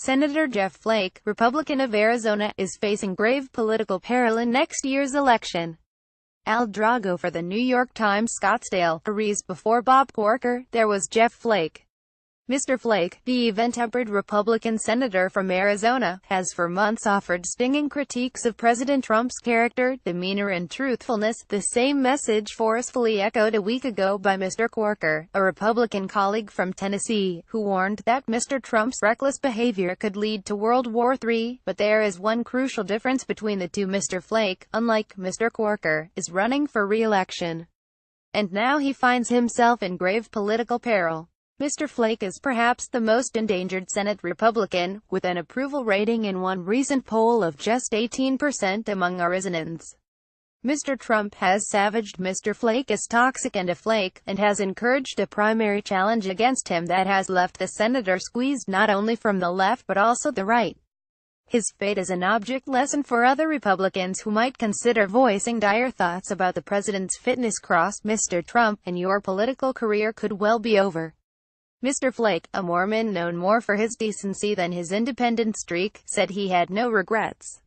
Senator Jeff Flake, Republican of Arizona, is facing grave political peril in next year's election. Drago for the New York Times SCOTTSDALE, Ariz. Before Bob Corker, there was Jeff Flake. Mr. Flake, the even-tempered Republican senator from Arizona, has for months offered stinging critiques of President Trump's character, demeanor and truthfulness, the same message forcefully echoed a week ago by Mr. Corker, a Republican colleague from Tennessee, who warned that Mr. Trump's reckless behavior could lead to World War III. But there is one crucial difference between the two. Mr. Flake, unlike Mr. Corker, is running for re-election. And now he finds himself in grave political peril. Mr. Flake is perhaps the most endangered Senate Republican, with an approval rating in one recent poll of just 18% among Arizonans. Mr. Trump has savaged Mr. Flake as toxic and a flake, and has encouraged a primary challenge against him that has left the senator squeezed not only from the left but also the right. His fate is an object lesson for other Republicans who might consider voicing dire thoughts about the president's fitness. Mr. Trump, and your political career could well be over. Mr. Flake, a Mormon known more for his decency than his independent streak, said he had no regrets.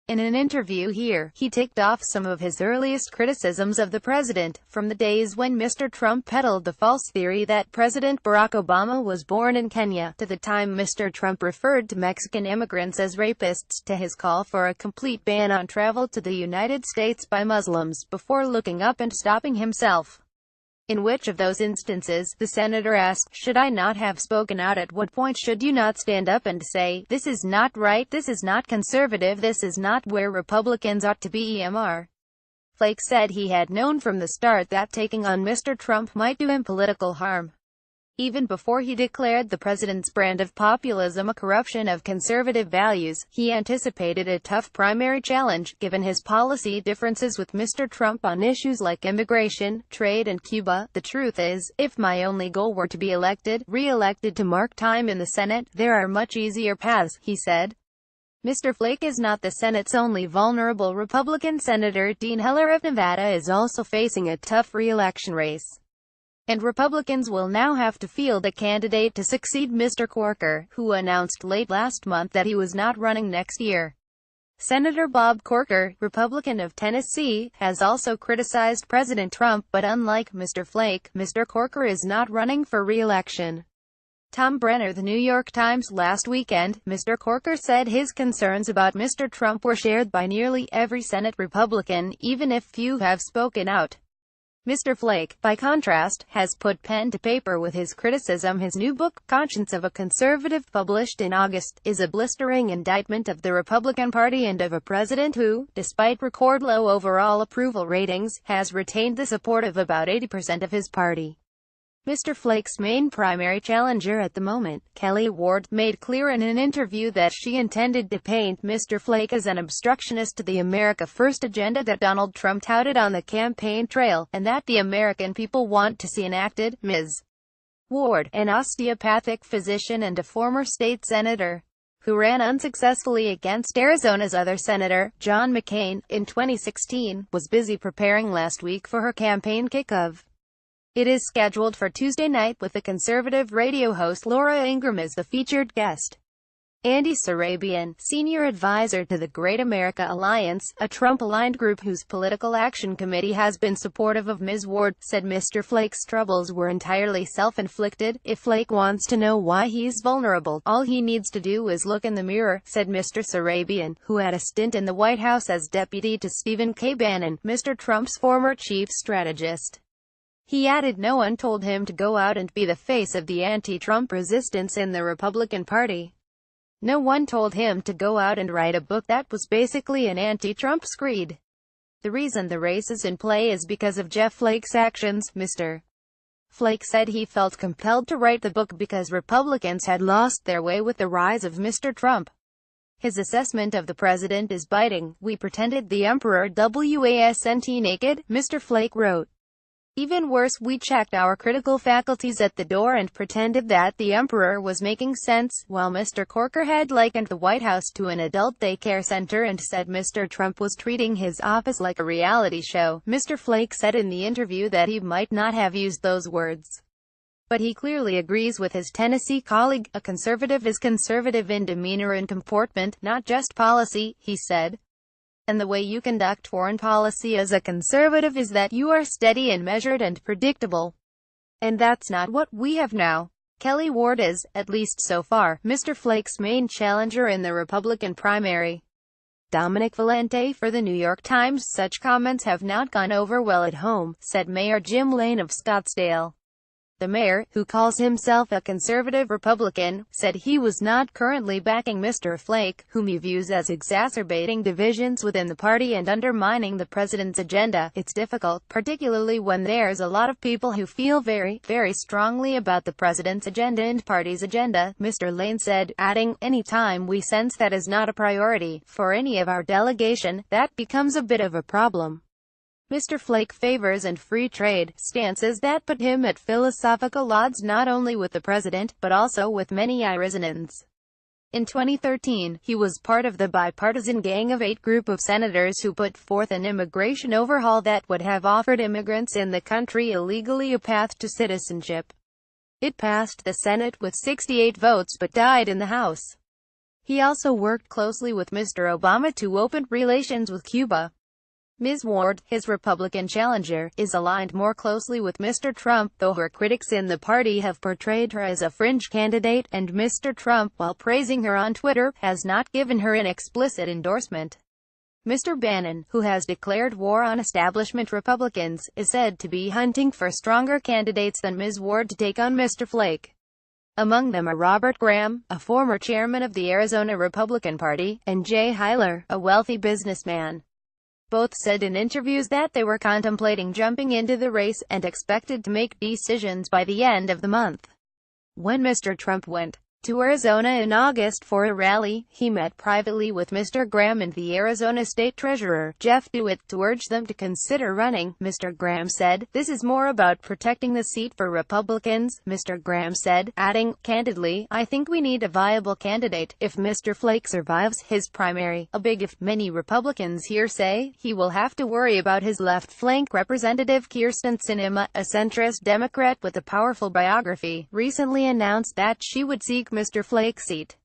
In an interview here, he ticked off some of his earliest criticisms of the president, from the days when Mr. Trump peddled the false theory that President Barack Obama was born in Kenya, to the time Mr. Trump referred to Mexican immigrants as rapists, to his call for a complete ban on travel to the United States by Muslims, before looking up and stopping himself. In which of those instances, the senator asked, should I not have spoken out? At what point should you not stand up and say, this is not right, this is not conservative, this is not where Republicans ought to be? Flake said he had known from the start that taking on Mr. Trump might do him political harm. Even before he declared the president's brand of populism a corruption of conservative values, he anticipated a tough primary challenge, given his policy differences with Mr. Trump on issues like immigration, trade and Cuba. The truth is, if my only goal were to be re-elected to mark time in the Senate, there are much easier paths, he said. Mr. Flake is not the Senate's only vulnerable Republican. Senator Dean Heller of Nevada is also facing a tough re-election race. And Republicans will now have to field a candidate to succeed Mr. Corker, who announced late last month that he was not running next year. Senator Bob Corker, Republican of Tennessee, has also criticized President Trump, but unlike Mr. Flake, Mr. Corker is not running for re-election. Tom Brenner, the New York Times. Last weekend, Mr. Corker said his concerns about Mr. Trump were shared by nearly every Senate Republican, even if few have spoken out. Mr. Flake, by contrast, has put pen to paper with his criticism. His new book, Conscience of a Conservative, published in August, is a blistering indictment of the Republican Party and of a president who, despite record low overall approval ratings, has retained the support of about 80% of his party. Mr. Flake's main primary challenger at the moment, Kelly Ward, made clear in an interview that she intended to paint Mr. Flake as an obstructionist to the America First agenda that Donald Trump touted on the campaign trail, and that the American people want to see enacted. Ms. Ward, an osteopathic physician and a former state senator, who ran unsuccessfully against Arizona's other senator, John McCain, in 2016, was busy preparing last week for her campaign kickoff. It is scheduled for Tuesday night, with the conservative radio host Laura Ingraham as the featured guest. Andy Sarabian, senior advisor to the Great America Alliance, a Trump-aligned group whose political action committee has been supportive of Ms. Ward, said Mr. Flake's troubles were entirely self-inflicted. If Flake wants to know why he's vulnerable, all he needs to do is look in the mirror, said Mr. Sarabian, who had a stint in the White House as deputy to Stephen K. Bannon, Mr. Trump's former chief strategist. He added no one told him to go out and be the face of the anti-Trump resistance in the Republican Party. No one told him to go out and write a book that was basically an anti-Trump screed. The reason the race is in play is because of Jeff Flake's actions. Mr. Flake said he felt compelled to write the book because Republicans had lost their way with the rise of Mr. Trump. His assessment of the president is biting. We pretended the emperor wasn't naked, Mr. Flake wrote. Even worse, we checked our critical faculties at the door and pretended that the emperor was making sense, while Mr. Corker had likened the White House to an adult daycare center and said Mr. Trump was treating his office like a reality show. Mr. Flake said in the interview that he might not have used those words. But he clearly agrees with his Tennessee colleague. A conservative is conservative in demeanor and comportment, not just policy, he said. And the way you conduct foreign policy as a conservative is that you are steady and measured and predictable. And that's not what we have now. Kelly Ward is, at least so far, Mr. Flake's main challenger in the Republican primary. Dominic Valente for the New York Times. Such comments have not gone over well at home, said Mayor Jim Lane of Scottsdale. The mayor, who calls himself a conservative Republican, said he was not currently backing Mr. Flake, whom he views as exacerbating divisions within the party and undermining the president's agenda. It's difficult, particularly when there's a lot of people who feel very, very strongly about the president's agenda and party's agenda, Mr. Lane said, adding, any time we sense that is not a priority for any of our delegation, that becomes a bit of a problem. Mr. Flake favors and free trade stances that put him at philosophical odds not only with the president, but also with many Arizonans. In 2013, he was part of the bipartisan Gang of 8 group of senators who put forth an immigration overhaul that would have offered immigrants in the country illegally a path to citizenship. It passed the Senate with 68 votes but died in the House. He also worked closely with Mr. Obama to open relations with Cuba. Ms. Ward, his Republican challenger, is aligned more closely with Mr. Trump, though her critics in the party have portrayed her as a fringe candidate, and Mr. Trump, while praising her on Twitter, has not given her an explicit endorsement. Mr. Bannon, who has declared war on establishment Republicans, is said to be hunting for stronger candidates than Ms. Ward to take on Mr. Flake. Among them are Robert Graham, a former chairman of the Arizona Republican Party, and Jay Heiler, a wealthy businessman. Both said in interviews that they were contemplating jumping into the race, and expected to make decisions by the end of the month. When Mr. Trump went to Arizona in August for a rally, he met privately with Mr. Graham and the Arizona State Treasurer, Jeff Flake, to urge them to consider running. Mr. Graham said, "This is more about protecting the seat for Republicans," Mr. Graham said, adding, "Candidly, I think we need a viable candidate. If Mr. Flake survives his primary, a big if, many Republicans here say, he will have to worry about his left flank." Representative Kyrsten Sinema, a centrist Democrat with a powerful biography, recently announced that she would seek Mr. Flake's seat.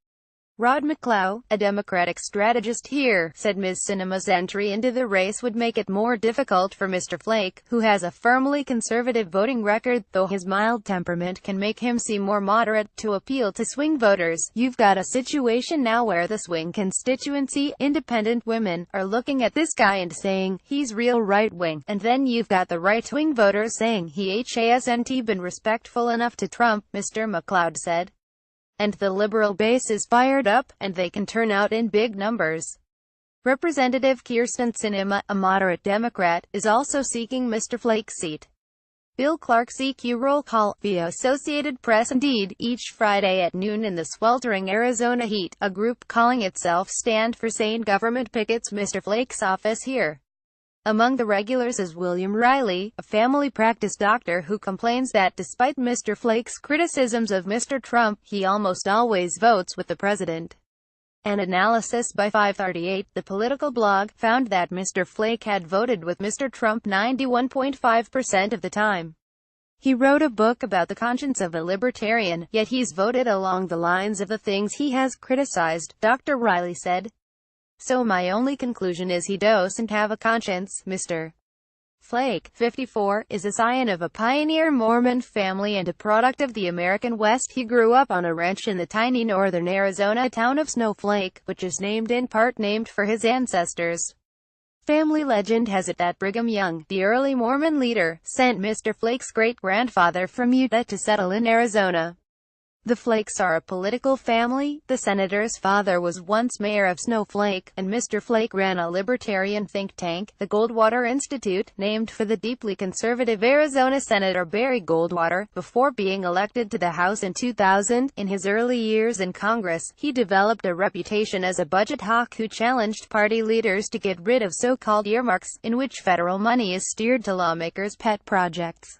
Rod McClough, a Democratic strategist here, said Ms. Sinema's entry into the race would make it more difficult for Mr. Flake, who has a firmly conservative voting record, though his mild temperament can make him seem more moderate, to appeal to swing voters. You've got a situation now where the swing constituency, independent women, are looking at this guy and saying, he's real right-wing, and then you've got the right-wing voters saying he hasn't been respectful enough to Trump, Mr. McCloud said. And the liberal base is fired up, and they can turn out in big numbers. Representative Kyrsten Sinema, a moderate Democrat, is also seeking Mr. Flake's seat. Bill Clark CQ roll call, via Associated Press. Indeed, each Friday at noon in the sweltering Arizona heat, a group calling itself Stand for Sane Government pickets Mr. Flake's office here. Among the regulars is William Riley, a family practice doctor who complains that despite Mr. Flake's criticisms of Mr. Trump, he almost always votes with the president. An analysis by 538, the political blog, found that Mr. Flake had voted with Mr. Trump 91.5% of the time. He wrote a book about the conscience of a libertarian, yet he's voted along the lines of the things he has criticized, Dr. Riley said. So my only conclusion is he doesn't have a conscience. Mr. Flake, 54, is a scion of a pioneer Mormon family and a product of the American West. He grew up on a ranch in the tiny northern Arizona town of Snowflake, which is named for his ancestors. Family legend has it that Brigham Young, the early Mormon leader, sent Mr. Flake's great-grandfather from Utah to settle in Arizona. The Flakes are a political family. The senator's father was once mayor of Snowflake, and Mr. Flake ran a libertarian think tank, the Goldwater Institute, named for the deeply conservative Arizona Senator Barry Goldwater. Before being elected to the House in 2000, in his early years in Congress, he developed a reputation as a budget hawk who challenged party leaders to get rid of so-called earmarks, in which federal money is steered to lawmakers' pet projects.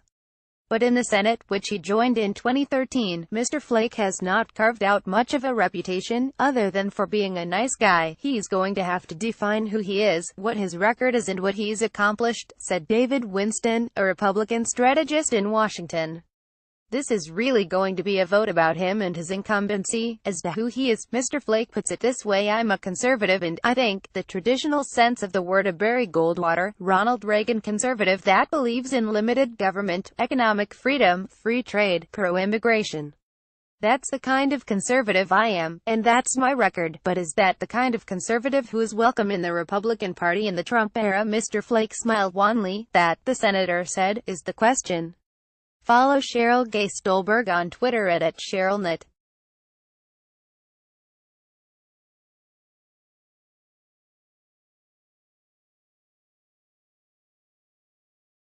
But in the Senate, which he joined in 2013, Mr. Flake has not carved out much of a reputation, other than for being a nice guy. He's going to have to define who he is, what his record is and what he's accomplished, said David Winston, a Republican strategist in Washington. This is really going to be a vote about him and his incumbency, as to who he is. Mr. Flake puts it this way: I'm a conservative and, I think, the traditional sense of the word, a Barry Goldwater, Ronald Reagan conservative that believes in limited government, economic freedom, free trade, pro-immigration. That's the kind of conservative I am, and that's my record. But is that the kind of conservative who is welcome in the Republican Party in the Trump era? Mr. Flake smiled wanly. That, the senator said, is the question. Follow Cheryl Gay Stolberg on Twitter at @CherylNet.